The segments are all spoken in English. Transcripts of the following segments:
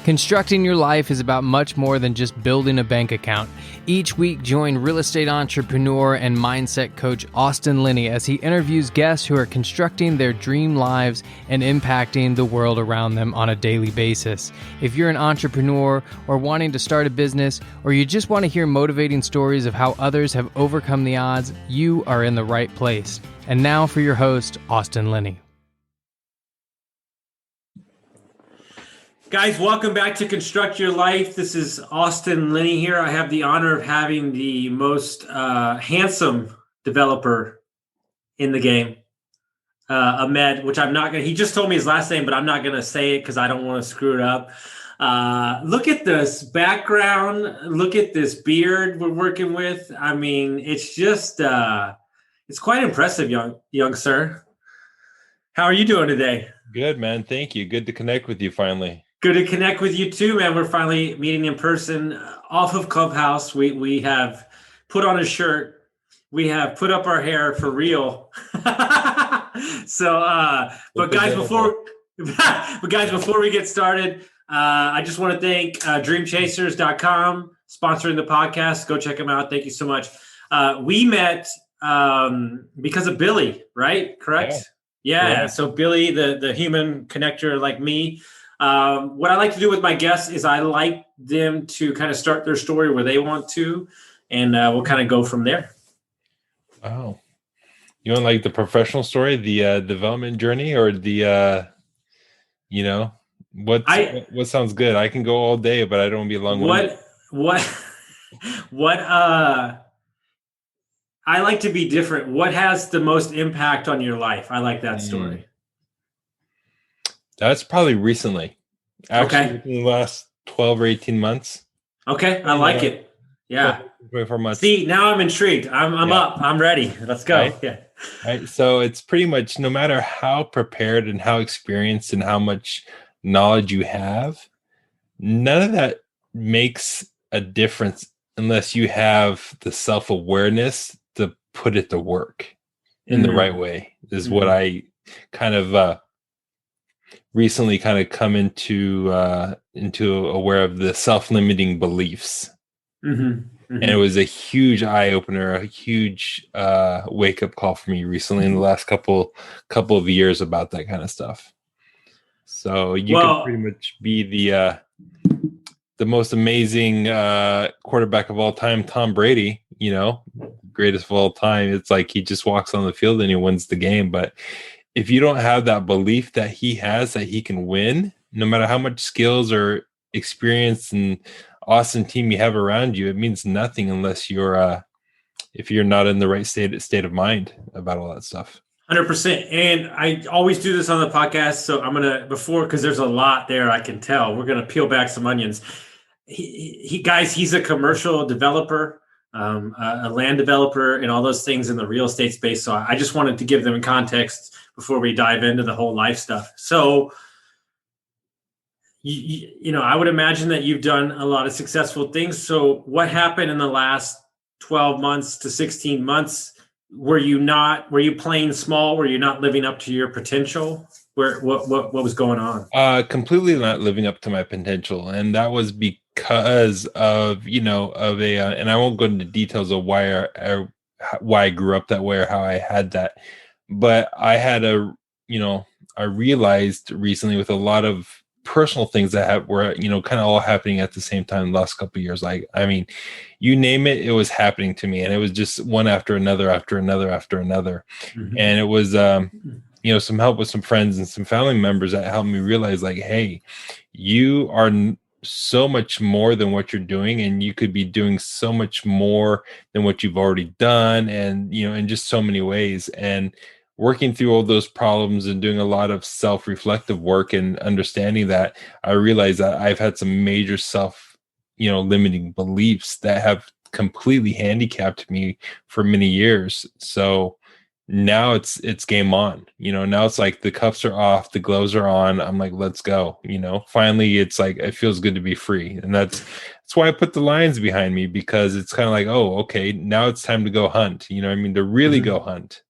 Constructing your life is about much more than just building a bank account. Each week, join real estate entrepreneur and mindset coach Austin Linney as he interviews guests who are constructing their dream lives and impacting the world around them on a daily basis. If you're an entrepreneur or wanting to start a business, or you just want to hear motivating stories of how others have overcome the odds, you are in the right place. And now for your host, Austin Linney. Guys, welcome back to Construct Your Life. This is Austin Linney here. I have the honor of having the most handsome developer in the game, Ahmed, which I'm not going to, he just told me his last name, but I'm not going to say it because I don't want to screw it up. Look at this background. Look at this beard we're working with. I mean, it's just, it's quite impressive, young sir. How are you doing today? Good, man. Thank you. Good to connect with you finally. Good to connect with you too, man. We're finally meeting in person off of Clubhouse. We have put on a shirt. We have put up our hair for real. So, but guys, before we get started, I just want to thank dreamchasers.com sponsoring the podcast. Go check them out. Thank you so much. We met because of Billy, right? Correct? Yeah. So Billy, the human connector like me. What I like to do with my guests is I like them to kind of start their story where they want to, and we'll kind of go from there. Wow. You want like the professional story, the development journey, or the, what sounds good? I can go all day, but I don't want to be long-winded. What, I like to be different. What has the most impact on your life? I like that story. That's probably recently. Actually, okay. In the last 12 or 18 months. Okay, I like it. Yeah. 24 months. See, now I'm intrigued. I'm up. I'm ready. Let's go. Right? Yeah. Right. So it's pretty much no matter how prepared and how experienced and how much knowledge you have, none of that makes a difference unless you have the self-awareness to put it to work in the right way. Is what I kind of recently kind of come into aware of the self-limiting beliefs. And it was a huge eye-opener, a huge wake-up call for me recently in the last couple of years about that kind of stuff. So you can pretty much be the most amazing quarterback of all time, Tom Brady, greatest of all time. It's like he just walks on the field and he wins the game. But if you don't have that belief that he has, that he can win, no matter how much skills or experience and awesome team you have around you, it means nothing unless you're, if you're not in the right state of mind about all that stuff. 100%. And I always do this on the podcast. So I'm going to, because there's a lot there, I can tell, we're going to peel back some onions. He's a commercial developer, a land developer, and all those things in the real estate space. So I just wanted to give them context before we dive into the whole life stuff. So, I would imagine that you've done a lot of successful things. So what happened in the last 12 months to 16 months? Were you playing small? Were you not living up to your potential? What was going on? Completely not living up to my potential. And that was because of, and I won't go into details of why I grew up that way or how I had that. But I had I realized recently with a lot of personal things that were, kind of all happening at the same time the last couple of years. Like, I mean, you name it, it was happening to me. And it was just one after another, after another, after another. And it was, some help with some friends and some family members that helped me realize like, hey, you are so much more than what you're doing. And you could be doing so much more than what you've already done. And, in just so many ways. And working through all those problems and doing a lot of self-reflective work and understanding that, I realized that I've had some major limiting beliefs that have completely handicapped me for many years. So now it's game on, now it's like the cuffs are off, the gloves are on. I'm like, let's go, finally it's like, it feels good to be free. And that's why I put the lions behind me, because it's kind of like, oh, okay, now it's time to go hunt, to really go hunt.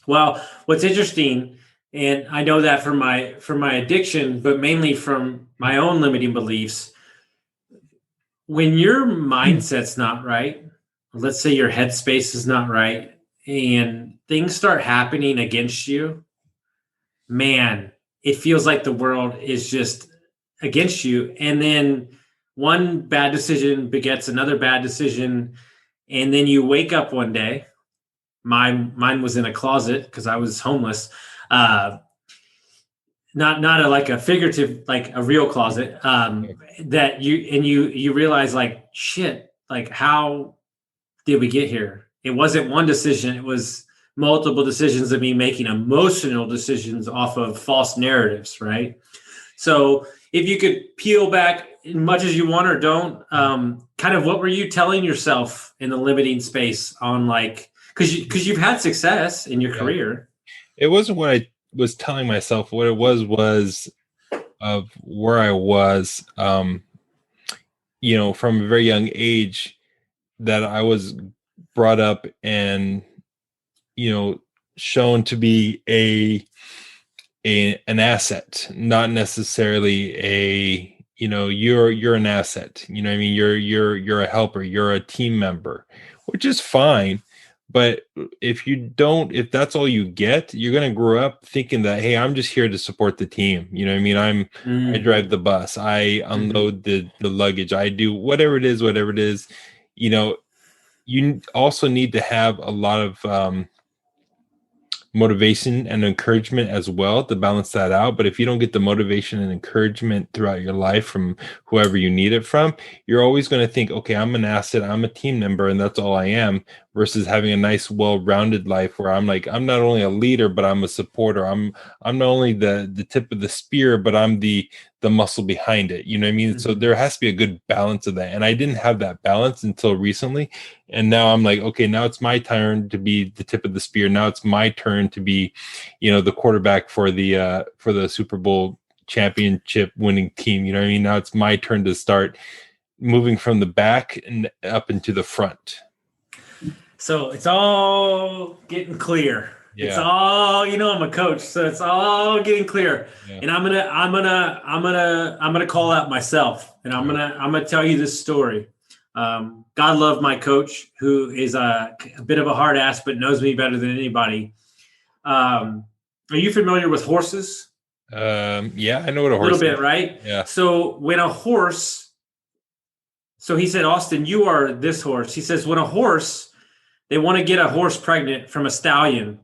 Well, what's interesting And I know that from my addiction, but mainly from my own limiting beliefs. When your mindset's not right, let's say your headspace is not right, and things start happening against you, man, it feels like the world is just against you. And then one bad decision begets another bad decision. And then you wake up one day. Mine was in a closet because I was homeless. Not like a figurative, like a real closet. That you realize, like, shit, like, how did we get here? It wasn't one decision. It was multiple decisions of me making emotional decisions off of false narratives, right? So if you could peel back as much as you want or don't, kind of what were you telling yourself in the limiting space on, like, because you've had success in your career. It wasn't what I was telling myself. What it was of where I was, from a very young age, that I was brought up and, shown to be an asset, not necessarily you're an asset. You know what I mean? You're a helper, you're a team member, which is fine. But if that's all you get, you're going to grow up thinking that, hey, I'm just here to support the team. You know what I mean? I drive the bus, I unload the luggage, I do whatever it is. You also need to have a lot of motivation and encouragement as well to balance that out. But if you don't get the motivation and encouragement throughout your life from whoever you need it from, you're always going to think, okay, I'm an asset, I'm a team member, and that's all I am, versus having a nice, well-rounded life where I'm not only a leader, but I'm a supporter. I'm not only the tip of the spear, but I'm the muscle behind it. You know what I mean? So there has to be a good balance of that. And I didn't have that balance until recently. And now I'm like, okay, now it's my turn to be the tip of the spear. Now it's my turn to be, the quarterback for the Super Bowl championship winning team. You know what I mean? Now it's my turn to start moving from the back and up into the front. So it's all getting clear. Yeah. It's all, I'm a coach, so it's all getting clear. Yeah. And I'm gonna call out myself, and I'm gonna tell you this story. God love my coach, who is a bit of a hard ass, but knows me better than anybody. Are you familiar with horses? Yeah, I know what a horse is. A little bit, right? Yeah. So when a horse, so he said, Austin, you are this horse. He says, when a horse, they want to get a horse pregnant from a stallion,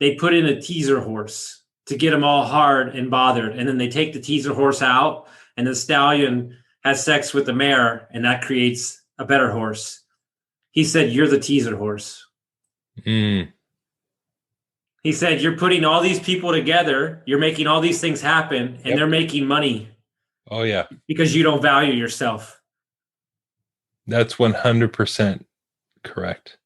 they put in a teaser horse to get them all hard and bothered. And then they take the teaser horse out, and the stallion has sex with the mare, and that creates a better horse. He said, you're the teaser horse. He said, you're putting all these people together, you're making all these things happen, and they're making money. Oh, yeah. Because you don't value yourself. That's 100% correct.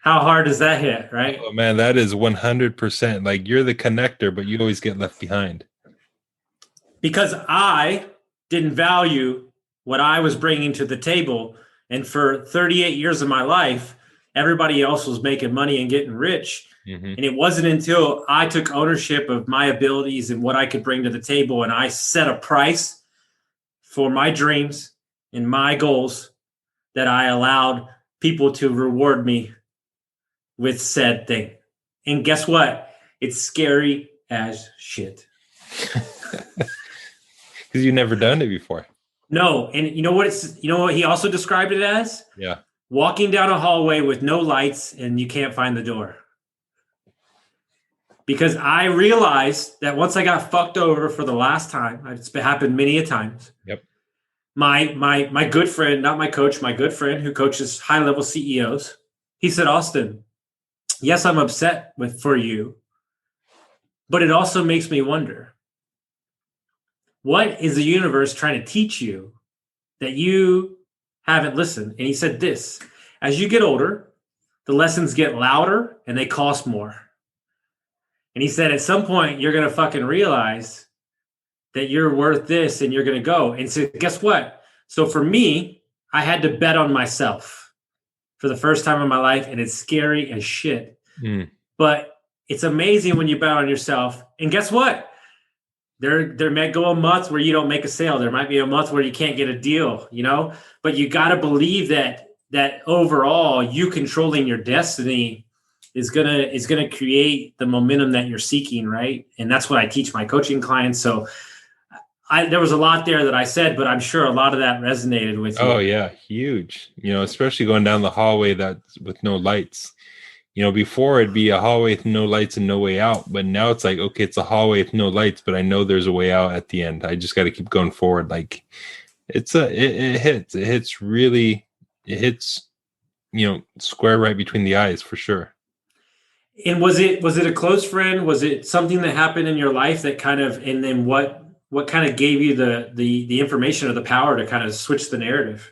How hard does that hit, right? Oh, man, that is 100%. Like, you're the connector, but you always get left behind. Because I didn't value what I was bringing to the table. And for 38 years of my life, everybody else was making money and getting rich. And it wasn't until I took ownership of my abilities and what I could bring to the table, and I set a price for my dreams and my goals, that I allowed people to reward me with said thing. And guess what? It's scary as shit. Because you've never done it before. No. And you know what he also described it as? Yeah. Walking down a hallway with no lights and you can't find the door. Because I realized that once I got fucked over for the last time, it's happened many a times. Yep. My good friend, not my coach, my good friend who coaches high-level CEOs, he said, Austin, yes, I'm upset for you, but it also makes me wonder, what is the universe trying to teach you that you haven't listened? And he said this, as you get older, the lessons get louder and they cost more. And he said, at some point, you're going to fucking realize that you're worth this and you're going to go. And so guess what? So for me, I had to bet on myself for the first time in my life, and it's scary as shit. But it's amazing when you bet on yourself. And guess what? There may go a month where you don't make a sale. There might be a month where you can't get a deal, but you got to believe that overall you controlling your destiny is gonna create the momentum that you're seeking, right? And that's what I teach my coaching clients. So there was a lot there that I said, but I'm sure a lot of that resonated with you. Oh yeah, huge. Especially going down the hallway with no lights. Before it'd be a hallway with no lights and no way out, but now it's like, okay, it's a hallway with no lights, but I know there's a way out at the end. I just got to keep going forward. Like it hits square right between the eyes for sure. And was it a close friend? Was it something that happened in your life that kind of, and then what kind of gave you the information or the power to kind of switch the narrative?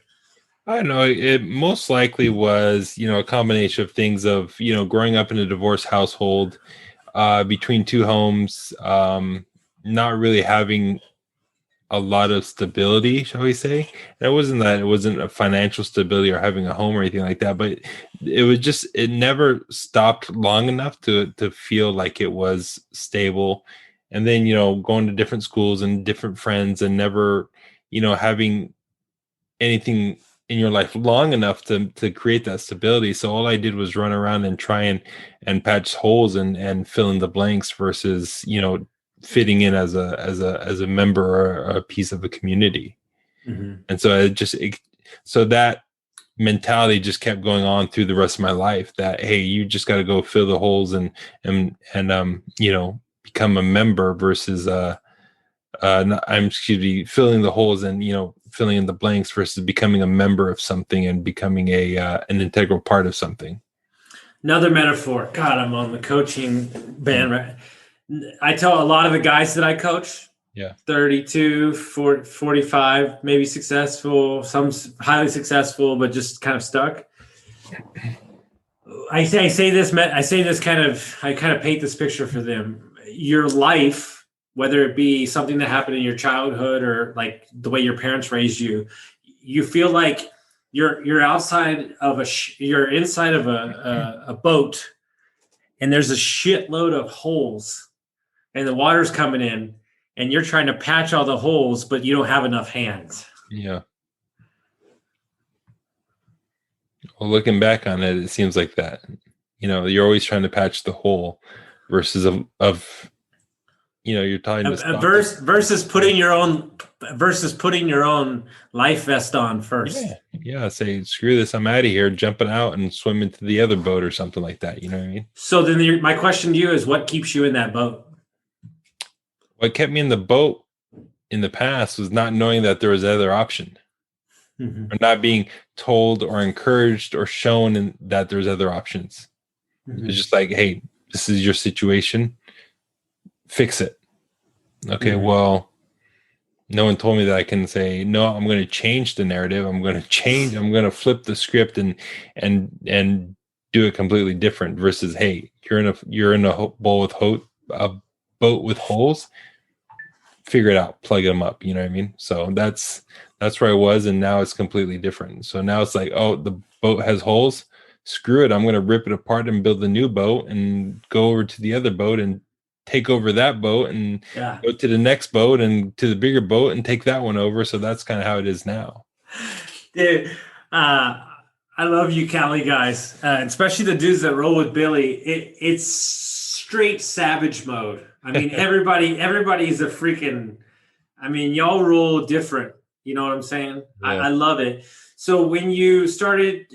I don't know. It most likely was, a combination of things of, growing up in a divorced household, between two homes, not really having a lot of stability, shall we say. And it wasn't a financial stability or having a home or anything like that, but it never stopped long enough to feel like it was stable. And then, going to different schools and different friends and never, having anything in your life long enough to create that stability. So all I did was run around and try and patch holes and fill in the blanks versus, fitting in as a member or a piece of a community. Mm-hmm. And so so that mentality just kept going on through the rest of my life that, hey, you just got to go fill the holes and become a member versus filling the holes and filling in the blanks versus becoming a member of something and becoming an integral part of something. Another metaphor. God, I'm on the coaching band, right? I tell a lot of the guys that I coach, 32, 40, 45, maybe successful, some highly successful, but just kind of stuck. I kind of paint this picture for them. Your life, whether it be something that happened in your childhood or like the way your parents raised you, you feel like you're outside of you're inside of a boat, and there's a shitload of holes, and the water's coming in, and you're trying to patch all the holes, but you don't have enough hands. Yeah. Well, looking back on it, it seems like that. You're always trying to patch the hole versus you're telling versus putting your own life vest on first. Yeah. Say, screw this, I'm out of here, jumping out and swim into the other boat or something like that. You know what I mean? So then my question to you is, what keeps you in that boat? What kept me in the boat in the past was not knowing that there was other option, mm-hmm. or not being told or encouraged or shown that there's other options. Mm-hmm. It's just like, hey, this is your situation. Fix it. Okay, mm-hmm. Well, no one told me that I can say, no, I'm going to change the narrative. I'm going to flip the script and do it completely different versus, hey, you're in a boat with holes. Figure it out, plug them up. You know what I mean? So that's where I was, and now it's completely different. So now it's like, oh, the boat has holes. Screw it. I'm going to rip it apart and build a new boat and go over to the other boat and take over that boat and go to the next boat and to the bigger boat and take that one over. So that's kind of how it is now. Dude, I love you Cali guys, especially the dudes that roll with Billy. It's straight savage mode. I mean, everybody's a freaking, y'all roll different. You know what I'm saying? Yeah. I love it. So when you started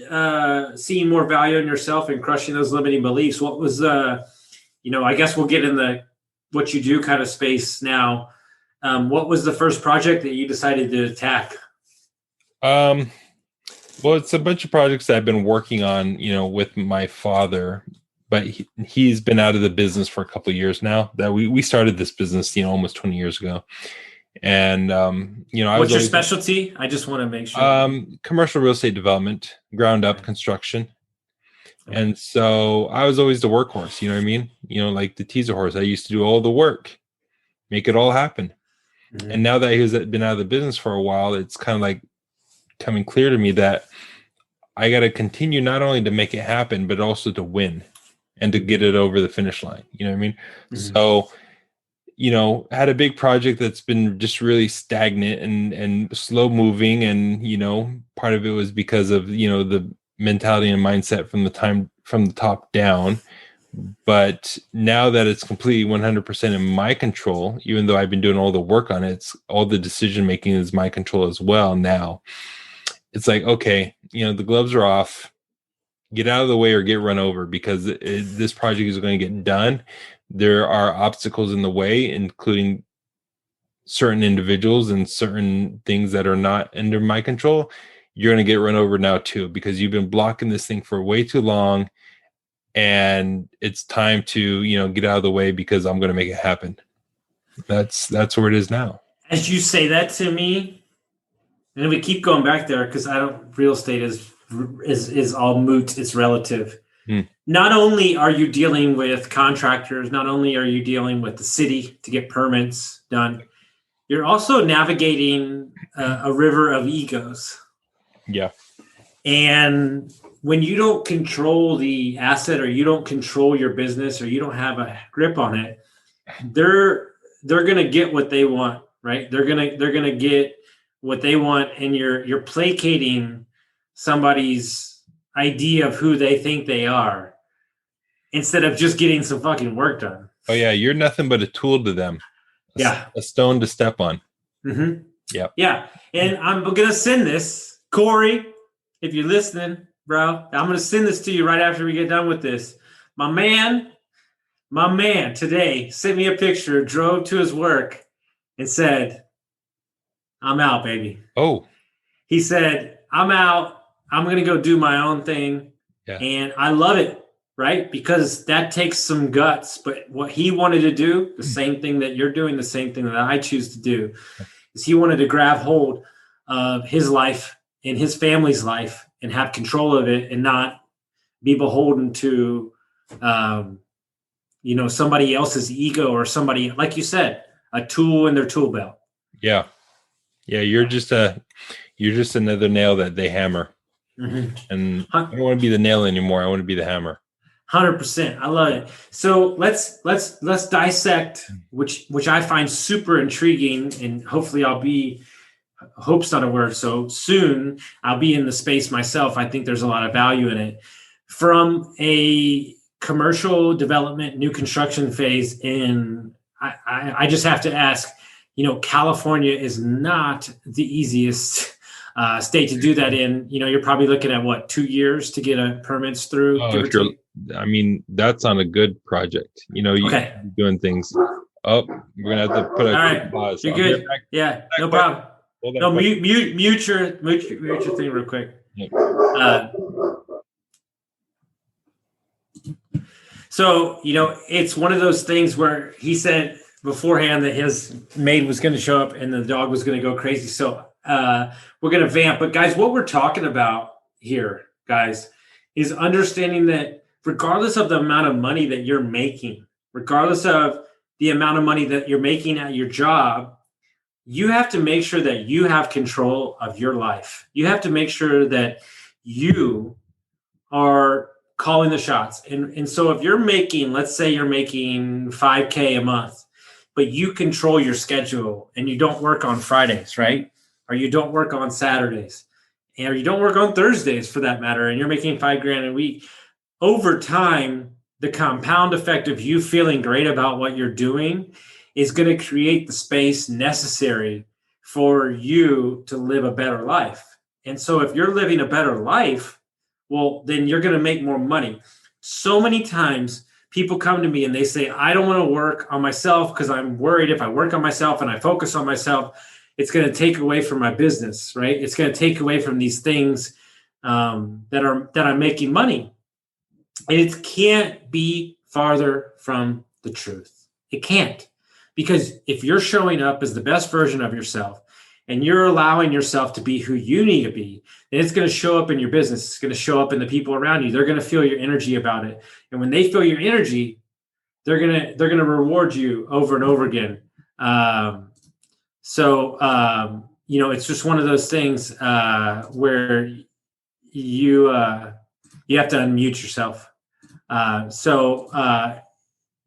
seeing more value in yourself and crushing those limiting beliefs, what was I guess we'll get in the what you do kind of space now. What was the first project that you decided to attack? Well, it's a bunch of projects that I've been working on, with my father, but he's been out of the business for a couple of years now. That we started this business, almost 20 years ago. And, what's your specialty? I just want to make sure. Commercial real estate development, ground up construction. And so I was always the workhorse, you know what I mean? Like the teaser horse. I used to do all the work, make it all happen. Mm-hmm. And now that he's been out of the business for a while, it's kind of like coming clear to me that I got to continue not only to make it happen, but also to win and to get it over the finish line. You know what I mean? Mhm. So, had a big project that's been just really stagnant and slow moving. And, part of it was because of, the mentality and mindset from the top down. But now that it's completely 100% in my control, even though I've been doing all the work on it, all the decision making is my control as well. Now it's like, okay, the gloves are off, get out of the way or get run over, because this project is going to get done. There are obstacles in the way, including certain individuals and certain things that are not under my control. You're going to get run over now too, because you've been blocking this thing for way too long. And it's time to, get out of the way, because I'm going to make it happen. That's where it is now. As you say that to me, and we keep going back there, because real estate is all moot. It's relative. Not only are you dealing with contractors, not only are you dealing with the city to get permits done, you're also navigating a river of egos. Yeah. And when you don't control the asset, or you don't control your business, or you don't have a grip on it, they're going to get what they want, right? They're going to get what they want, and you're placating somebody's idea of who they think they are, instead of just getting some fucking work done. Oh yeah, you're nothing but a tool to them. A stone to step on. Mm-hmm. Yeah. And I'm gonna send this, Corey, if you're listening, bro. I'm gonna send this to you right after we get done with this. My man today sent me a picture, drove to his work, and said, "I'm out, baby." Oh. He said, "I'm out. I'm going to go do my own thing." Yeah. And I love it, right? Because that takes some guts. But what he wanted to do, the same thing that you're doing, the same thing that I choose to do, is he wanted to grab hold of his life and his family's life and have control of it, and not be beholden to, somebody else's ego, or somebody, like you said, a tool in their tool belt. Yeah. Yeah. You're just another nail that they hammer. Mm-hmm. And I don't want to be the nail anymore. I want to be the hammer. 100%. I love it. So let's dissect, which I find super intriguing, and hopefully hope's not a word. So soon I'll be in the space myself. I think there's a lot of value in it. From a commercial development, new construction phase, and I just have to ask, California is not the easiest state to do that in. You're probably looking at 2 years to get a permits through. That's on a good project. You're doing things. Oh, we're gonna have to put a quick pause. You're good. Yeah, no problem. No, mute your thing real quick. Yeah. So it's one of those things where he said beforehand that his maid was going to show up and the dog was going to go crazy. So we're going to vamp. But guys, what we're talking about here, guys, is understanding that regardless of the amount of money that you're making, regardless of the amount of money that you're making at your job, you have to make sure that you have control of your life. You have to make sure that you are calling the shots. And so if you're making, let's say you're making $5,000 a month, but you control your schedule and you don't work on Fridays, right? Or you don't work on Saturdays, or you don't work on Thursdays for that matter, and you're making $5,000 a week, over time, the compound effect of you feeling great about what you're doing is going to create the space necessary for you to live a better life. And so if you're living a better life, well, then you're going to make more money. So many times people come to me and they say, I don't want to work on myself because I'm worried if I work on myself and I focus on myself, it's going to take away from my business, right? It's going to take away from these things that I'm making money. And it can't be farther from the truth. It can't. Because if you're showing up as the best version of yourself and you're allowing yourself to be who you need to be, then it's going to show up in your business. It's going to show up in the people around you. They're going to feel your energy about it. And when they feel your energy, they're going to reward you over and over again. It's just one of those things where you have to unmute yourself.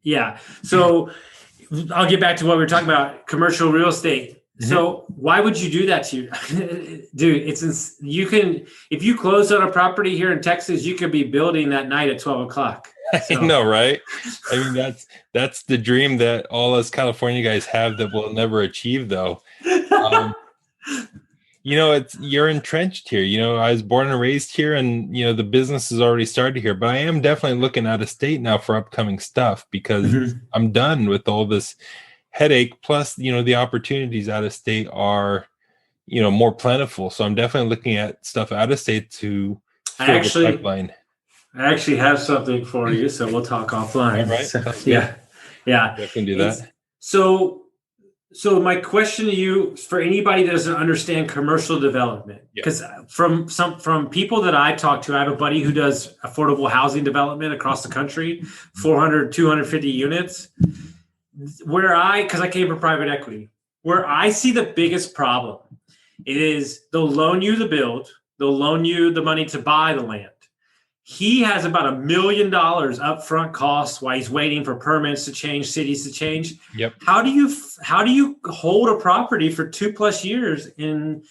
Yeah. So I'll get back to what we were talking about, commercial real estate. Mm-hmm. So why would you do that to you? Dude, you can, if you close on a property here in Texas, you could be building that night at 12 o'clock. So. I know, right? I mean, that's the dream that all us California guys have that we'll never achieve, though. You're entrenched here. I was born and raised here, and the business has already started here. But I am definitely looking out of state now for upcoming stuff because mm-hmm. I'm done with all this headache. Plus, the opportunities out of state are, more plentiful. So I'm definitely looking at stuff out of state to fill the pipeline. I actually have something for you, so we'll talk offline. All right. So, yeah. I can do that. So my question to you, for anybody that doesn't understand commercial development, because from people that I talk to, I have a buddy who does affordable housing development across the country, 400, 250 units. Because I came from private equity, where I see the biggest problem, it is they'll loan you the build, they'll loan you the money to buy the land. He has about $1 million upfront costs while he's waiting for permits to change, cities to change. Yep. How do you hold a property for 2+ years and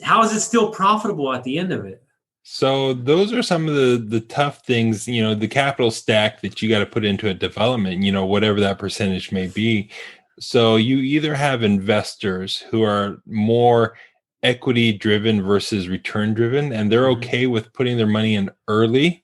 how is it still profitable at the end of it? So those are some of the tough things, the capital stack that you got to put into a development, whatever that percentage may be. So you either have investors who are more equity driven versus return driven, and they're okay with putting their money in early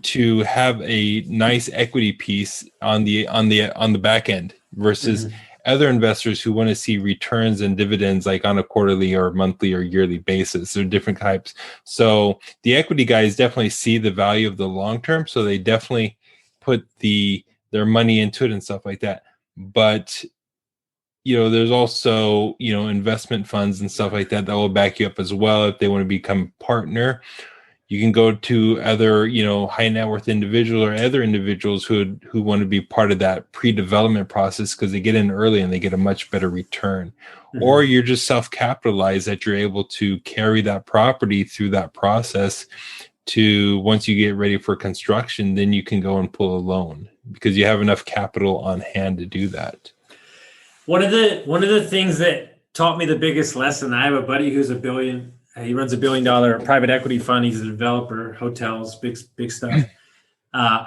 to have a nice equity piece on the back end versus other investors who want to see returns and dividends like on a quarterly or monthly or yearly basis. They're different types. So the equity guys definitely see the value of the long term, so they definitely put their money into it and stuff like that. But there's also, investment funds and stuff like that will back you up as well. If they want to become a partner, you can go to other, high net worth individuals or other individuals who want to be part of that pre-development process because they get in early and they get a much better return. Mm-hmm. Or you're just self-capitalized that you're able to carry that property through that process to once you get ready for construction, then you can go and pull a loan because you have enough capital on hand to do that. One of the things that taught me the biggest lesson, I have a buddy who's he runs $1 billion private equity fund. He's a developer, hotels, big stuff.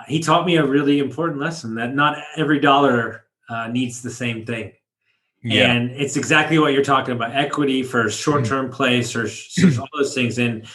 He taught me a really important lesson that not every dollar needs the same thing. Yeah. And it's exactly what you're talking about, equity for short-term plays or all those things. And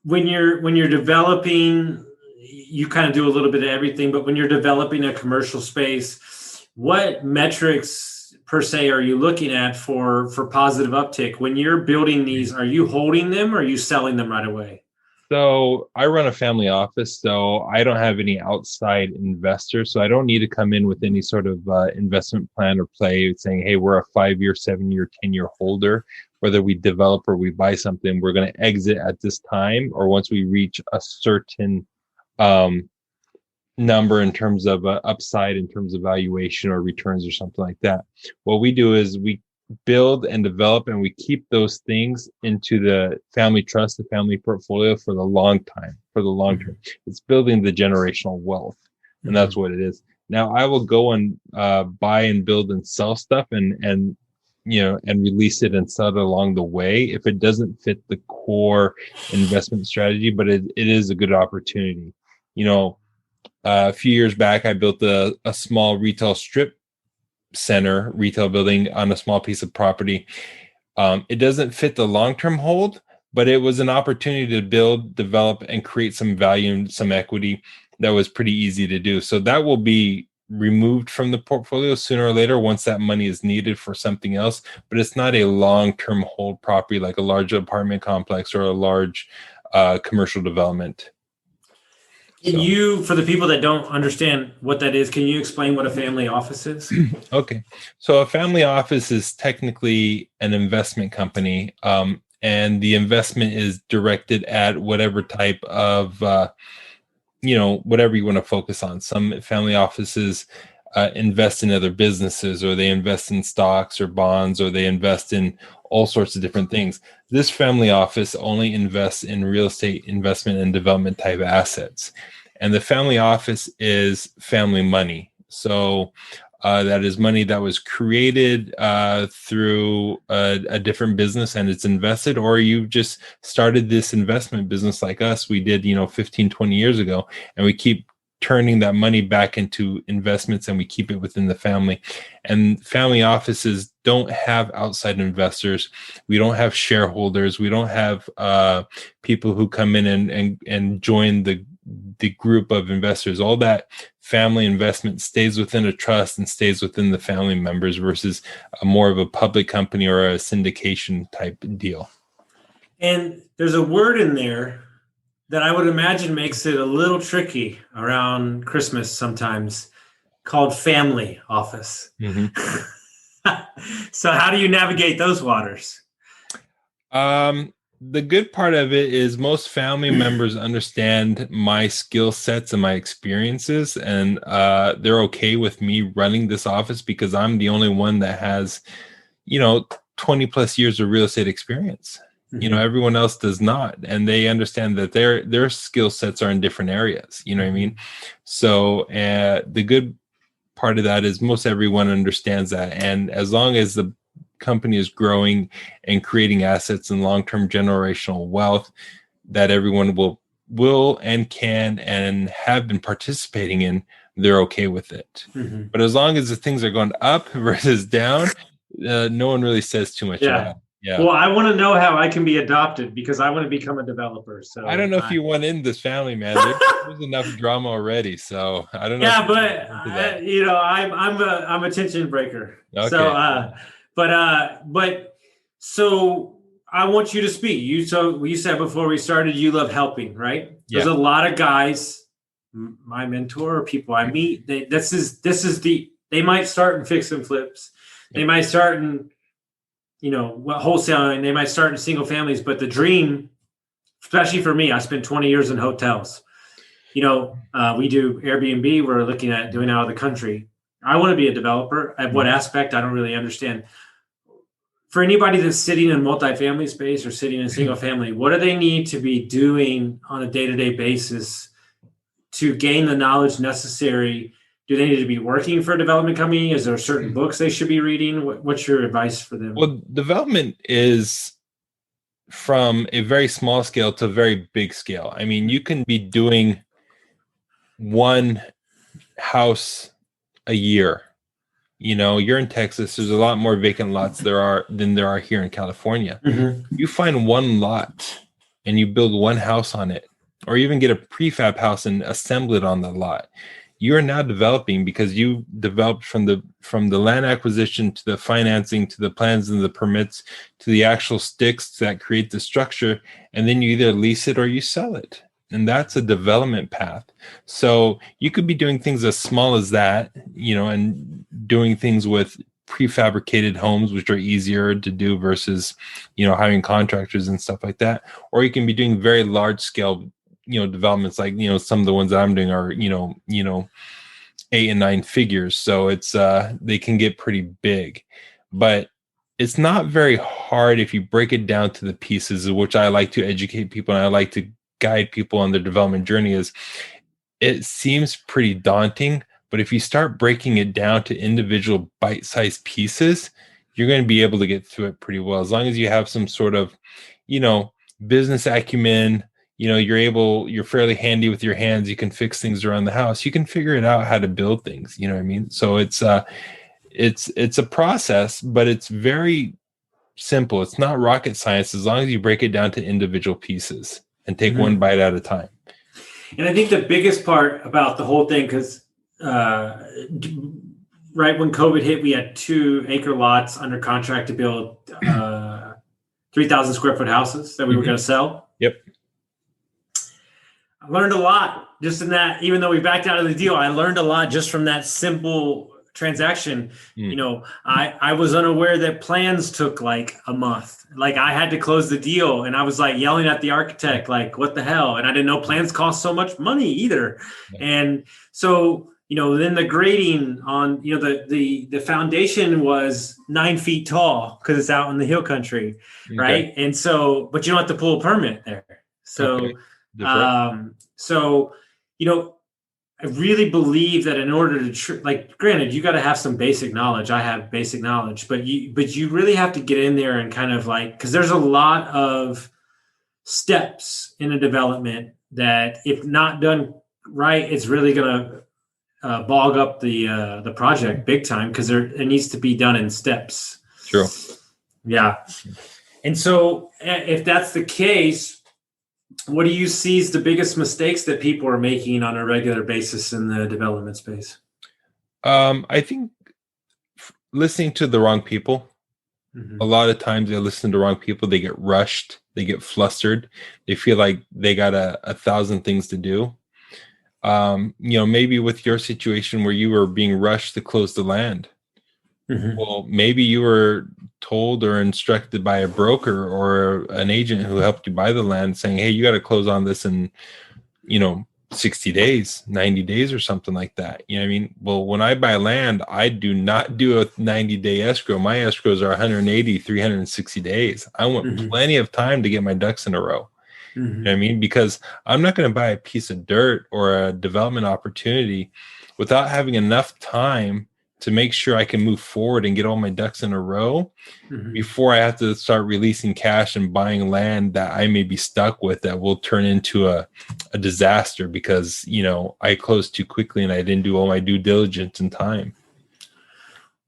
when you're developing, you kind of do a little bit of everything, but when you're developing a commercial space, what metrics per se are you looking at for positive uptick? When you're building these, are you holding them or are you selling them right away? So I run a family office, so I don't have any outside investors. So I don't need to come in with any sort of investment plan or play saying, hey, we're a 5-year, 7-year, 10-year holder. Whether we develop or we buy something, we're going to exit at this time or once we reach a certain number in terms of upside, in terms of valuation or returns or something like that. What we do is we build and develop and we keep those things into the family trust, the family portfolio for the long term. It's building the generational wealth, and that's what it is. Now I will go and buy and build and sell stuff and release it and sell it along the way if it doesn't fit the core investment strategy, but it is a good opportunity. A few years back, I built a small retail strip center, retail building on a small piece of property. It doesn't fit the long-term hold, but it was an opportunity to build, develop, and create some value and some equity that was pretty easy to do. So that will be removed from the portfolio sooner or later once that money is needed for something else, but it's not a long-term hold property like a large apartment complex or a large commercial development. Can you, for the people that don't understand what that is, can you explain what a family office is? Okay. So a family office is technically an investment company, and the investment is directed at whatever type of, whatever you want to focus on. Some family offices invest in other businesses, or they invest in stocks or bonds, or they invest in all sorts of different things. This family office only invests in real estate investment and development type assets. And the family office is family money. So that is money that was created through a different business, and it's invested, or you just started this investment business like us. We did, 15, 20 years ago, and we keep turning that money back into investments, and we keep it within the family. And family offices don't have outside investors. We don't have shareholders. We don't have people who come in and join the group of investors. All that family investment stays within a trust and stays within the family members, versus more of a public company or a syndication type deal. And there's a word in there that I would imagine makes it a little tricky around Christmas sometimes, called family office. Mm-hmm. So how do you navigate those waters? The good part of it is most family members understand my skill sets and my experiences, and they're okay with me running this office because I'm the only one that has, 20 plus years of real estate experience. Mm-hmm. Everyone else does not, and they understand that their skill sets are in different areas. You know what I mean? So the good part of that is most everyone understands that, and as long as the company is growing and creating assets and long-term generational wealth that everyone will and can and have been participating in, they're okay with it. Mm-hmm. But as long as the things are going up versus down, no one really says too much about it. Yeah. Well, I want to know how I can be adopted, because I want to become a developer. So I don't know if you want in this family, man. There's enough drama already, so I don't know. Yeah, but I'm a tension breaker. Okay. So, but so I want you to speak. You said before we started, you love helping, right? Yeah. There's a lot of guys, my mentor, or people I meet. They might start in fix and flips. Yep. They might start in wholesaling. They might start in single families, but the dream, especially for me, I spent 20 years in hotels. We do Airbnb. We're looking at doing out of the country. I want to be a developer. At what aspect, I don't really understand. For anybody that's sitting in multifamily space or sitting in single family, what do they need to be doing on a day-to-day basis to gain the knowledge necessary? Do they need to be working for a development company? Is there certain books they should be reading? What's your advice for them? Well, development is from a very small scale to a very big scale. I mean, you can be doing one house a year. You're in Texas. There's a lot more vacant lots than there are here in California. Mm-hmm. You find one lot and you build one house on it, or even get a prefab house and assemble it on the lot. You are now developing, because you developed from the land acquisition to the financing to the plans and the permits to the actual sticks that create the structure, and then you either lease it or you sell it. And that's a development path. So you could be doing things as small as that, and doing things with prefabricated homes, which are easier to do versus, hiring contractors and stuff like that. Or you can be doing very large scale, developments like, some of the ones that I'm doing are, 8 and 9 figures. So it's, they can get pretty big, but it's not very hard if you break it down to the pieces, which I like to educate people and I like to guide people on their development journey. It seems pretty daunting, but if you start breaking it down to individual bite-sized pieces, you're going to be able to get through it pretty well. As long as you have some sort of, business acumen, you're fairly handy with your hands. You can fix things around the house. You can figure it out how to build things. You know what I mean? So it's a process, but it's very simple. It's not rocket science as long as you break it down to individual pieces and take one bite at a time. And I think the biggest part about the whole thing, because right when COVID hit, we had 2 acre lots under contract to build 3,000 square foot houses that we were going to sell. Yep. I learned a lot just in that. Even though we backed out of the deal, I learned a lot just from that simple transaction. I was unaware that plans took like a month. Like I had to close the deal, and I was like yelling at the architect, like, what the hell? And I didn't know plans cost so much money either. And so, then the grading on, the foundation was 9 feet tall because it's out in the hill country, right? Okay. And so, but you don't have to pull a permit there. So, I really believe that in order to granted, you got to have some basic knowledge. I have basic knowledge, but you really have to get in there and kind of because there's a lot of steps in a development that if not done right, it's really going to bog up the project big time, because it needs to be done in steps. True. Yeah. And so if that's the case, what do you see as the biggest mistakes that people are making on a regular basis in the development space? I think listening to the wrong people. Mm-hmm. A lot of times they listen to the wrong people. They get rushed. They get flustered. They feel like they got a 1,000 things to do. Maybe with your situation where you were being rushed to close the land. Mm-hmm. Well, maybe you were told or instructed by a broker or an agent who helped you buy the land saying, hey, you got to close on this in, 60 days, 90 days or something like that. You know what I mean? Well, when I buy land, I do not do a 90-day escrow. My escrows are 180, 360 days. I want mm-hmm. plenty of time to get my ducks in a row. Mm-hmm. You know what I mean? Because I'm not going to buy a piece of dirt or a development opportunity without having enough time to make sure I can move forward and get all my ducks in a row mm-hmm. before I have to start releasing cash and buying land that I may be stuck with that will turn into a disaster because, I closed too quickly and I didn't do all my due diligence in time.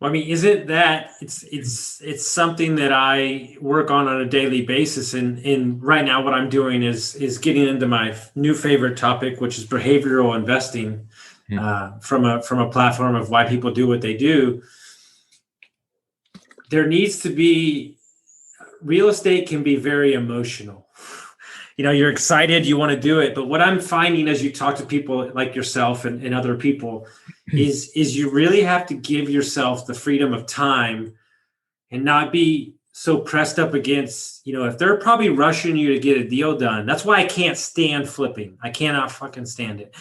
Well, I mean, is it that it's something that I work on a daily basis, and right now what I'm doing is getting into my new favorite topic, which is behavioral investing. From a platform of why people do what they do. There needs to be, real estate can be very emotional. You're excited, you want to do it, but what I'm finding as you talk to people like yourself and other people is you really have to give yourself the freedom of time and not be so pressed up against, if they're probably rushing you to get a deal done. That's why I can't stand flipping. I cannot fucking stand it.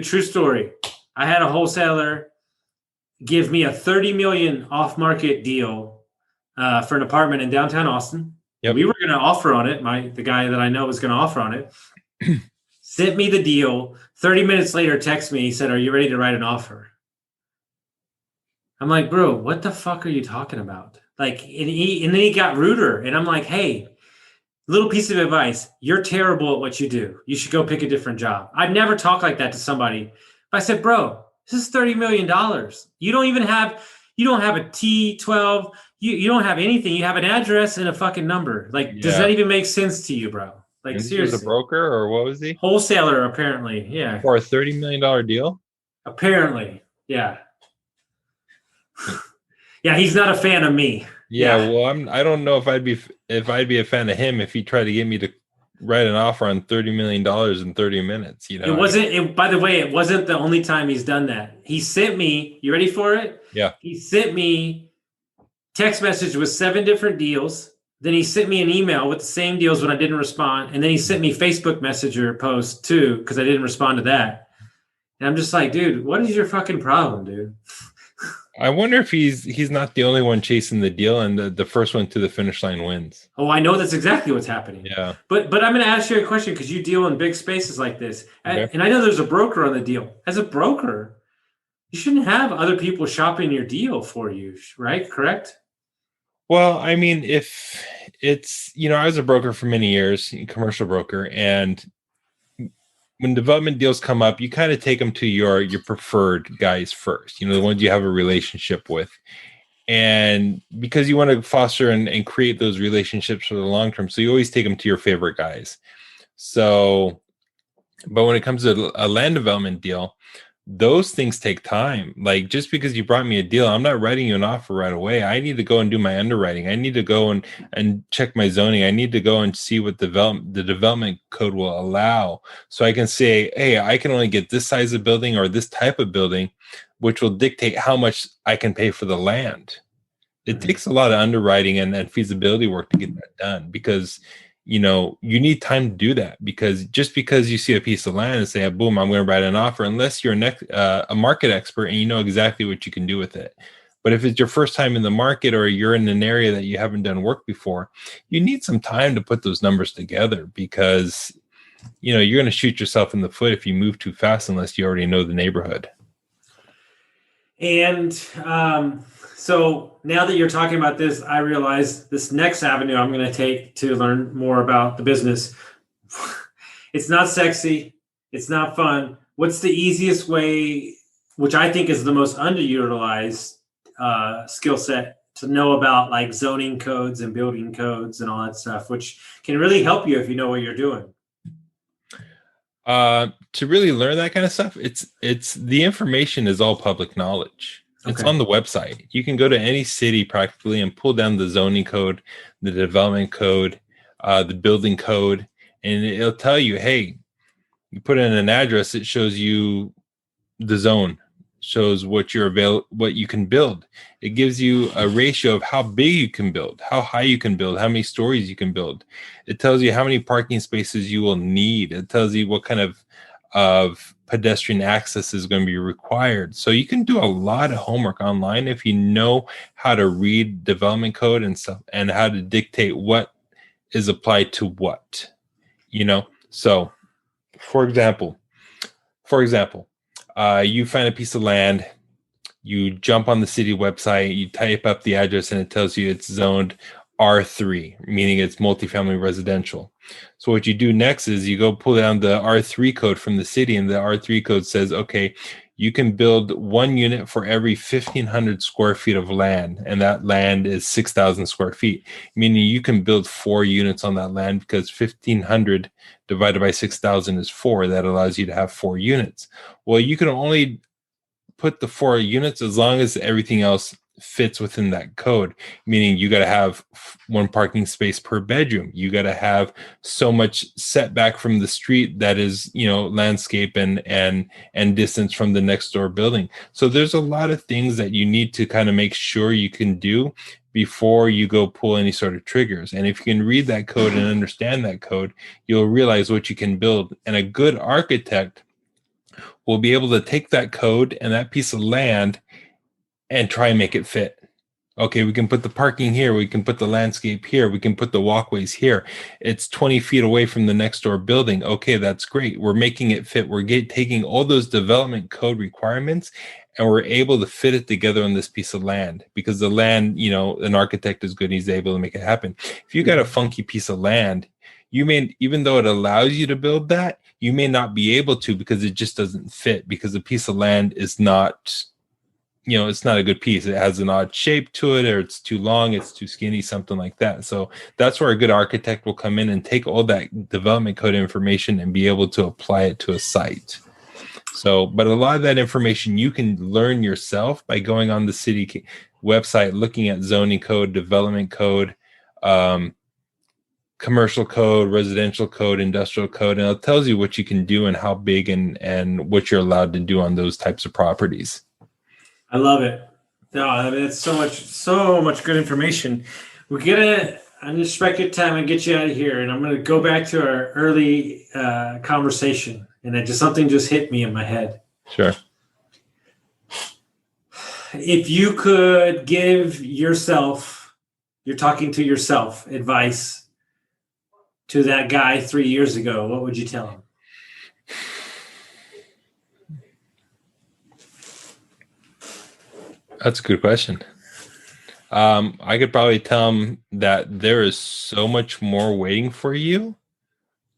True story. I had a wholesaler give me a $30 million off-market deal for an apartment in downtown Austin. Yep. We were going to offer on it. The guy that I know was going to offer on it. Sent me the deal. 30 minutes later, text me. He said, "Are you ready to write an offer?" I'm like, bro, what the fuck are you talking about? And then he got ruder. And I'm like, hey, little piece of advice. You're terrible at what you do. You should go pick a different job. I'd never talk like that to somebody. But I said, bro, this is $30 million. You don't have a T12. You don't have anything. You have an address and a fucking number. Does that even make sense to you, bro? Seriously. He was a broker, or what was he? Wholesaler, apparently. Yeah. For a $30 million deal? Apparently. Yeah. Yeah, he's not a fan of me. Yeah, well, I don't know if I'd be a fan of him if he tried to get me to write an offer on $30 million in 30 minutes. It wasn't. By the way, it wasn't the only time he's done that. He sent me. You ready for it? Yeah. He sent me text message with 7 different deals. Then he sent me an email with the same deals when I didn't respond, and then he sent me Facebook Messenger post too because I didn't respond to that. And I'm just like, dude, what is your fucking problem, dude? I wonder if he's not the only one chasing the deal, and the first one to the finish line wins. Oh, I know that's exactly what's happening. Yeah. But I'm going to ask you a question because you deal in big spaces like this. Okay. And I know there's a broker on the deal. As a broker, you shouldn't have other people shopping your deal for you, right? Correct? Well, I mean, if it's, I was a broker for many years, commercial broker, and when development deals come up, you kind of take them to your preferred guys first, the ones you have a relationship with. And because you want to foster and create those relationships for the long term, so you always take them to your favorite guys. So, but when it comes to a land development deal, those things take time. Just because you brought me a deal, I'm not writing you an offer right away. I need to go and do my underwriting. I need to go and check my zoning. I need to go and see what the development code will allow. So I can say, hey, I can only get this size of building or this type of building, which will dictate how much I can pay for the land. It takes a lot of underwriting and feasibility work to get that done because, you need time to do that, because just because you see a piece of land and say, boom, I'm going to write an offer, unless you're a market expert and you know exactly what you can do with it. But if it's your first time in the market, or you're in an area that you haven't done work before, you need some time to put those numbers together, because you're going to shoot yourself in the foot if you move too fast, unless you already know the neighborhood. And so now that you're talking about this, I realize this next avenue I'm going to take to learn more about the business. It's not sexy. It's not fun. What's the easiest way, which I think is the most underutilized skill set, to know about like zoning codes and building codes and all that stuff, which can really help you if you know what you're doing? To really learn that kind of stuff, it's the information is all public knowledge. It's on the website. You can go to any city practically and pull down the zoning code, the development code, the building code, and it'll tell you, hey, you put in an address, it shows you the zone, shows what what you can build. It gives you a ratio of how big you can build, how high you can build, how many stories you can build. It tells you how many parking spaces you will need. It tells you what kind of pedestrian access is going to be required. So you can do a lot of homework online if you know how to read development code and stuff, and how to dictate what is applied to what, So for example, you find a piece of land, you jump on the city website, you type up the address, and it tells you it's zoned R3, meaning it's multifamily residential. So what you do next is you go pull down the R3 code from the city, and the R3 code says, okay, you can build 1 unit for every 1,500 square feet of land, and that land is 6,000 square feet, meaning you can build 4 units on that land, because 1,500 divided by 6,000 is 4. That allows you to have 4 units. Well, you can only put the 4 units as long as everything else fits within that code, meaning you got to have 1 parking space per bedroom. You got to have so much setback from the street that is, landscape and distance from the next door building. So there's a lot of things that you need to kind of make sure you can do before you go pull any sort of triggers. And if you can read that code and understand that code, you'll realize what you can build. And a good architect will be able to take that code and that piece of land and try and make it fit. Okay, we can put the parking here, we can put the landscape here, we can put the walkways here. It's 20 feet away from the next door building. Okay, that's great. We're making it fit. We're taking all those development code requirements, and we're able to fit it together on this piece of land, because the land, an architect is good, he's able to make it happen. If you got a funky piece of land, you may, even though it allows you to build that, you may not be able to, because it just doesn't fit, because the piece of land is not, it's not a good piece. It has an odd shape to it, or it's too long, it's too skinny, something like that. So that's where a good architect will come in and take all that development code information and be able to apply it to a site. So, but a lot of that information you can learn yourself by going on the city website, looking at zoning code, development code, commercial code, residential code, industrial code, and it tells you what you can do and how big and what you're allowed to do on those types of properties. I love it. No, I mean, it's so much good information. I'm gonna respect your time and get you out of here, and I'm gonna go back to our early conversation, and something just hit me in my head. Sure. If you could give yourself, you're talking to yourself, advice to that guy 3 years ago, what would you tell him? That's a good question. I could probably tell him that there is so much more waiting for you.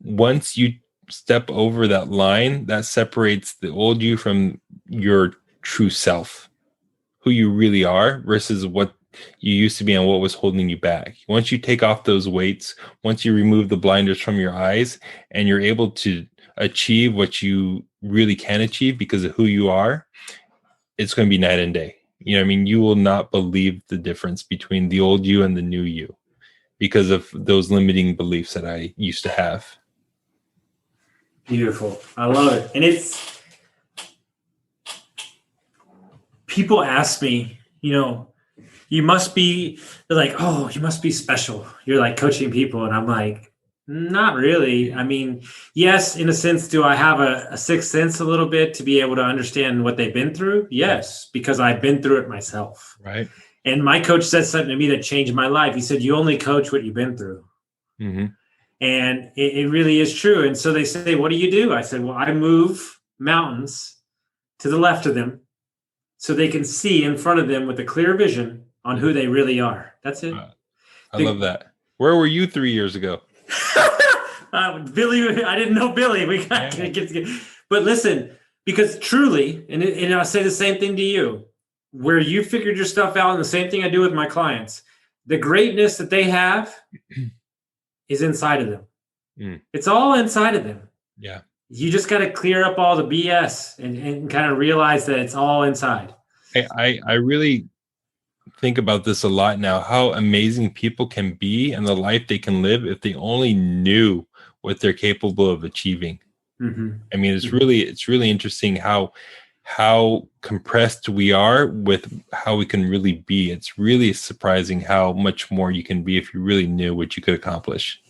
Once you step over that line that separates the old you from your true self, who you really are versus what you used to be and what was holding you back. Once you take off those weights, once you remove the blinders from your eyes, and you're able to achieve what you really can achieve because of who you are, it's going to be night and day. You will not believe the difference between the old you and the new you because of those limiting beliefs that I used to have. Beautiful. I love it. And people ask me, you must be, they're like, oh, you must be special. You're like coaching people. And I'm like, Not really. I mean, yes, in a sense, do I have a sixth sense a little bit to be able to understand what they've been through? Yes, because I've been through it myself. Right. And my coach said something to me that changed my life. He said, you only coach what you've been through. Mm-hmm. And it really is true. And so they say, what do? I said, well, I move mountains to the left of them so they can see in front of them with a clear vision on who they really are. That's it. I love that. Where were you 3 years ago? Billy, I didn't know Billy. We got to get together. But listen, because truly, and I'll say the same thing to you, where you figured your stuff out, and the same thing I do with my clients, the greatness that they have is inside of them. It's all inside of them. Yeah. You just got to clear up all the BS and kind of realize that it's all inside. I really think about this a lot now, how amazing people can be and the life they can live if they only knew what they're capable of achieving. Mm-hmm. I mean, it's really interesting how compressed we are with how we can really be. It's really surprising how much more you can be if you really knew what you could accomplish.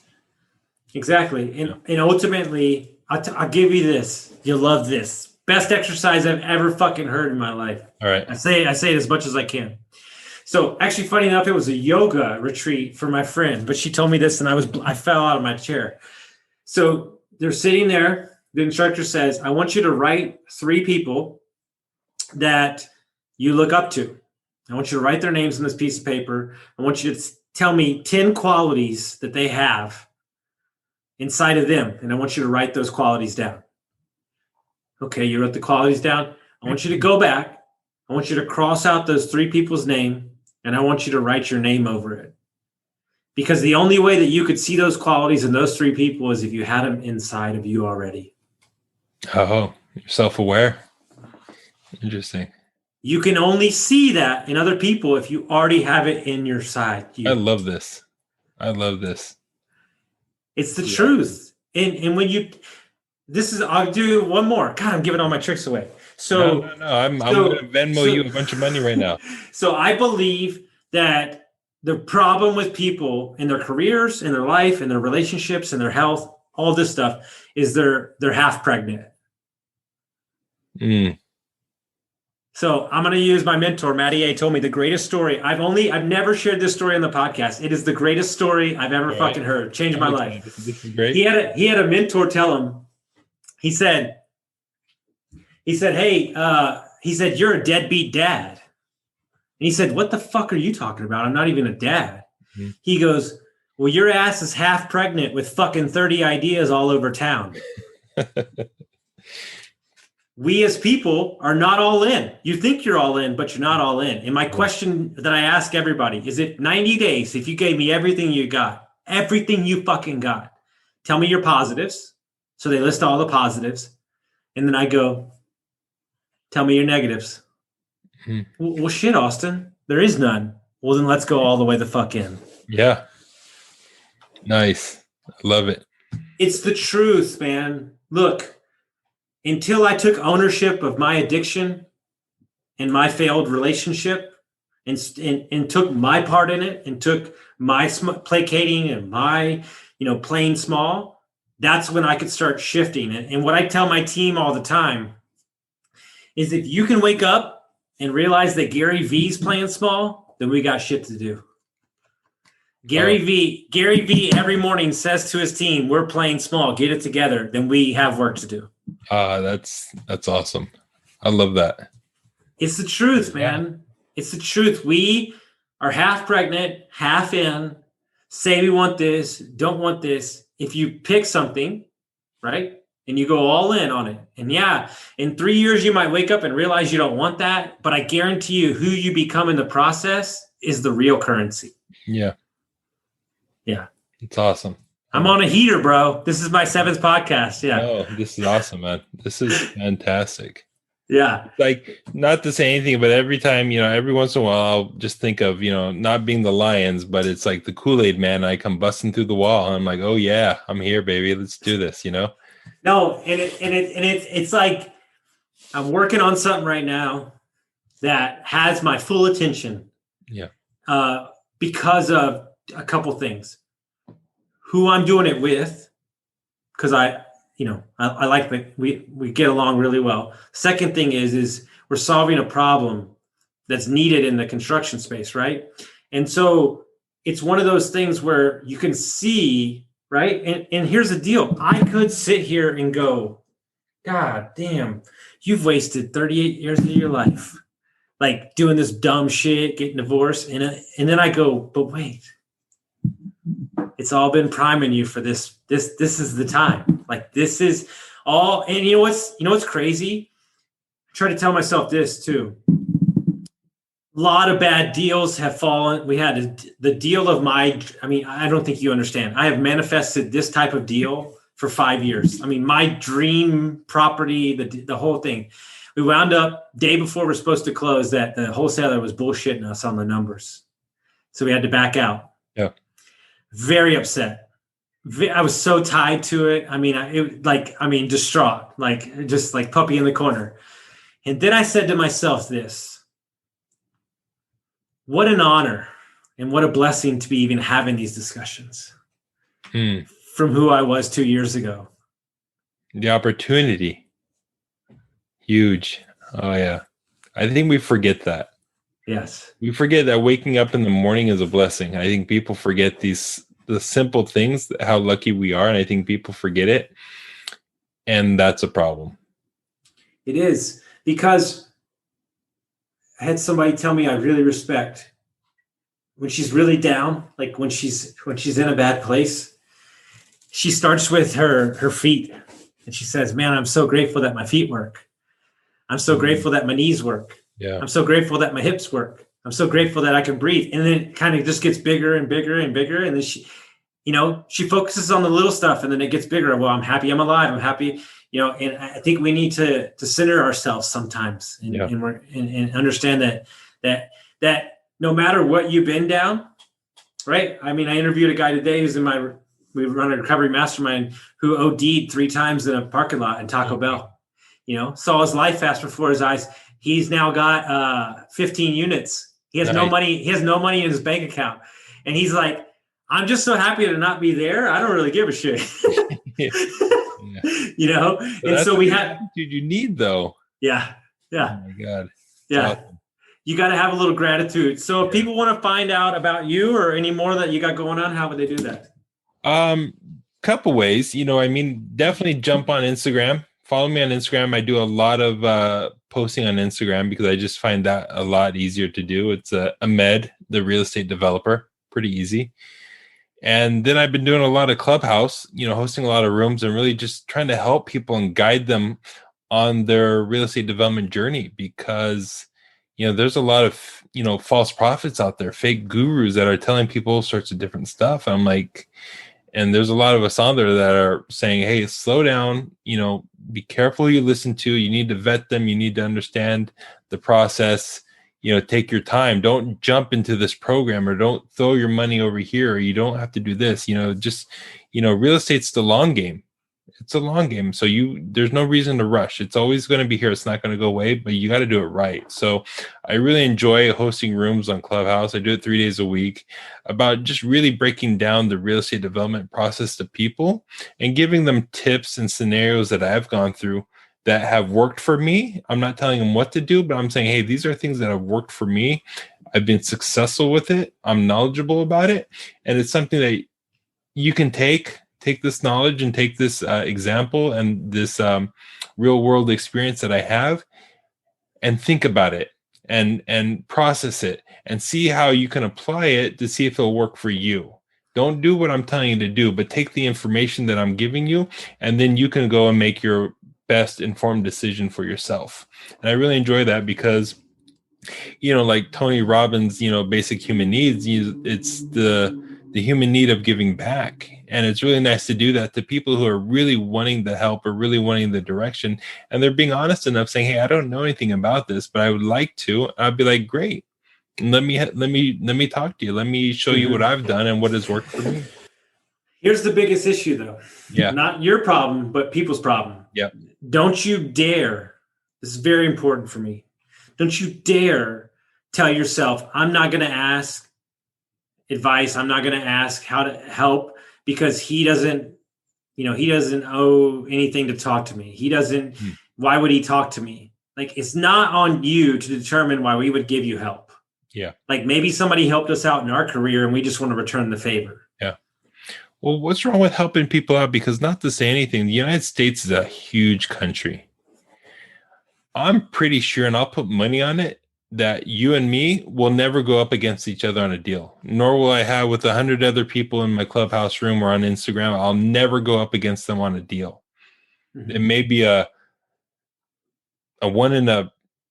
Exactly. And ultimately, I'll give you this. You'll love this. Best exercise I've ever fucking heard in my life. All right. I say it as much as I can. So actually, funny enough, it was a yoga retreat for my friend, but she told me this and I fell out of my chair. So they're sitting there. The instructor says, I want you to write 3 people that you look up to. I want you to write their names on this piece of paper. I want you to tell me 10 qualities that they have inside of them. And I want you to write those qualities down. Okay, you wrote the qualities down. I want you to go back. I want you to cross out those 3 people's name, and I want you to write your name over it. Because the only way that you could see those qualities in those 3 people is if you had them inside of you already. Oh, you're self-aware. Interesting. You can only see that in other people if you already have it in your side. I love this. It's the truth. And when I'll do one more. God, I'm giving all my tricks away. So no. I'm going to Venmo you a bunch of money right now. So I believe that the problem with people in their careers, in their life, in their relationships, in their health, all this stuff is they're half pregnant. So I'm going to use my mentor, Matty A. told me the greatest story. I've never shared this story on the podcast. It is the greatest story I've ever fucking heard. Changed my life. This is great. He had a mentor tell him, he said, hey, he said, you're a deadbeat dad. And he said, what the fuck are you talking about? I'm not even a dad. Mm-hmm. He goes, well, your ass is half pregnant with fucking 30 ideas all over town. We as people are not all in. You think you're all in, but you're not all in. And my question that I ask everybody, is it 90 days if you gave me everything you got, everything you fucking got, tell me your positives. So they list all the positives. And then I go, tell me your negatives. Well, shit, Austin, there is none. Well, then let's go all the way the fuck in. Yeah. Nice. I love it. It's the truth, man. Look, until I took ownership of my addiction and my failed relationship and took my part in it and took my placating and my, playing small, that's when I could start shifting. And what I tell my team all the time is if you can wake up and realize that Gary V's playing small, then we got shit to do. Gary V every morning says to his team, we're playing small, get it together, then we have work to do. That's awesome. I love that. It's the truth, man. Yeah. It's the truth. We are half pregnant, half in, say we want this, don't want this. If you pick something, right, and you go all in on it, and yeah, in 3 years you might wake up and realize you don't want that, but I guarantee you who you become in the process is the real currency. Yeah. Yeah. It's awesome. I'm on a heater, bro. This is my 7th podcast. Yeah. Oh, this is awesome, man. This is fantastic. Yeah. Like, not to say anything, but every time, every once in a while, I'll just think of, not being the Lions, but it's like the Kool-Aid man. I come busting through the wall. And I'm like, oh yeah, I'm here, baby. Let's do this, No, and it's like I'm working on something right now that has my full attention. Yeah. Because of a couple things. who I'm doing it with, because I like that we get along really well. Second thing is we're solving a problem that's needed in the construction space, right? And so it's one of those things where you can see, right? And here's the deal. I could sit here and go, God damn, you've wasted 38 years of your life, like doing this dumb shit, getting divorced. And then I go, but wait, it's all been priming you for this. This is the time. Like, this is all. And you know what's crazy? I try to tell myself this too. A lot of bad deals have fallen. We had the deal of I don't think you understand. I have manifested this type of deal for 5 years. I mean, my dream property, the whole thing. We wound up day before we're supposed to close that the wholesaler was bullshitting us on the numbers. So we had to back out. Yeah. Very upset. I was so tied to it. I mean, distraught, like just like puppy in the corner. And then I said to myself this, what an honor and what a blessing to be even having these discussions from who I was 2 years ago. The opportunity. Huge. Oh, yeah. I think we forget that. Yes. We forget that waking up in the morning is a blessing. I think people forget the simple things, how lucky we are. And I think people forget it. And that's a problem. It is, because I had somebody tell me I really respect, when she's really down, like when she's in a bad place, she starts with her feet, and she says, man, I'm so grateful that my feet work. I'm so grateful that my knees work. Yeah. I'm so grateful that my hips work. I'm so grateful that I can breathe. And then it kind of just gets bigger and bigger and bigger. And then she focuses on the little stuff, and then it gets bigger. Well, I'm happy I'm alive. I'm happy, and I think we need to center ourselves sometimes and understand that no matter what you've been down, right? I mean, I interviewed a guy today who's we run a recovery mastermind, who OD'd 3 times in a parking lot in Taco Bell. Saw his life fast before his eyes. He's now got 15 units. He has no money. He has no money in his bank account. And he's like, I'm just so happy to not be there. I don't really give a shit. Yeah. And so we had attitude you need, though. Yeah. Oh my God. Yeah. Awesome. You got to have a little gratitude. So if people want to find out about you or any more that you got going on, how would they do that? Couple ways. Definitely jump on Instagram. Follow me on Instagram. I do a lot of posting on Instagram because I just find that a lot easier to do. It's Ahmed, the real estate developer. Pretty easy. And then I've been doing a lot of Clubhouse, hosting a lot of rooms and really just trying to help people and guide them on their real estate development journey, because, there's a lot of, false prophets out there, fake gurus that are telling people all sorts of different stuff. I'm like, and there's a lot of us on there that are saying, hey, slow down, be careful who you listen to. You need to vet them. You need to understand the process. Take your time. Don't jump into this program, or don't throw your money over here, or you don't have to do this. Real estate's the long game. It's a long game. So there's no reason to rush. It's always going to be here. It's not going to go away, but you got to do it right. So I really enjoy hosting rooms on Clubhouse. I do it 3 days a week, about just really breaking down the real estate development process to people and giving them tips and scenarios that I've gone through that have worked for me. I'm not telling them what to do, but I'm saying, hey, these are things that have worked for me. I've been successful with it. I'm knowledgeable about it. And it's something that you can take this knowledge and take this example and this real world experience that I have, and think about it and process it and see how you can apply it to see if it'll work for you. Don't do what I'm telling you to do, but take the information that I'm giving you, and then you can go and make your best informed decision for yourself. And I really enjoy that because, like Tony Robbins, basic human needs, it's the human need of giving back. And it's really nice to do that to people who are really wanting the help or really wanting the direction. And they're being honest enough saying, hey, I don't know anything about this, but I would like to. I'd be like, great. Let me talk to you. Let me show you what I've done and what has worked for me. Here's the biggest issue, though. Yeah. Not your problem, but people's problem. Yeah. Don't you dare. This is very important for me. Don't you dare tell yourself, I'm not going to ask advice. I'm not going to ask how to help, because he doesn't owe anything to talk to me. He doesn't, why would he talk to me? Like, it's not on you to determine why we would give you help. Yeah. Like, maybe somebody helped us out in our career and we just want to return the favor. Yeah. Well, what's wrong with helping people out? Because not to say anything, the United States is a huge country. I'm pretty sure, and I'll put money on it, that you and me will never go up against each other on a deal. Nor will I have with 100 other people in my clubhouse room or on Instagram. I'll never go up against them on a deal. Mm-hmm. It may be a 1 in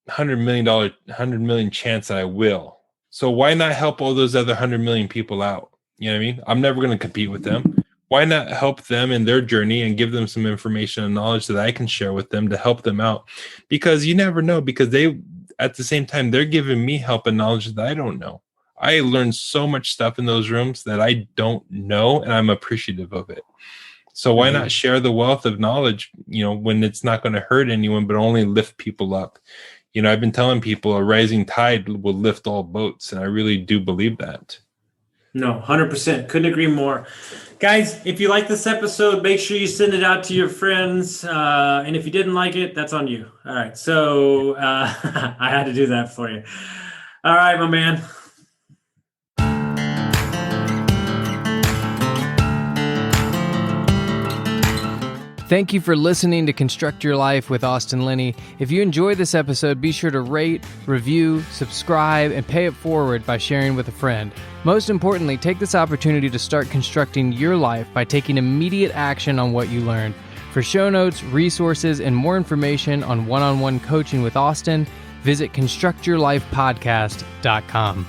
$100 million chance that I will. So why not help all those other 100 million people out? You know what I mean? I'm never going to compete with them. Why not help them in their journey and give them some information and knowledge that I can share with them to help them out? Because you never know, because they, at the same time, they're giving me help and knowledge that I don't know. I learned so much stuff in those rooms that I don't know, and I'm appreciative of it. So why not share the wealth of knowledge, when it's not going to hurt anyone, but only lift people up? I've been telling people a rising tide will lift all boats, and I really do believe that. No, 100%. Couldn't agree more. Guys, if you like this episode, make sure you send it out to your friends. And if you didn't like it, that's on you. All right. So I had to do that for you. All right, my man. Thank you for listening to Construct Your Life with Austin Linney. If you enjoyed this episode, be sure to rate, review, subscribe, and pay it forward by sharing with a friend. Most importantly, take this opportunity to start constructing your life by taking immediate action on what you learned. For show notes, resources, and more information on one-on-one coaching with Austin, visit constructyourlifepodcast.com.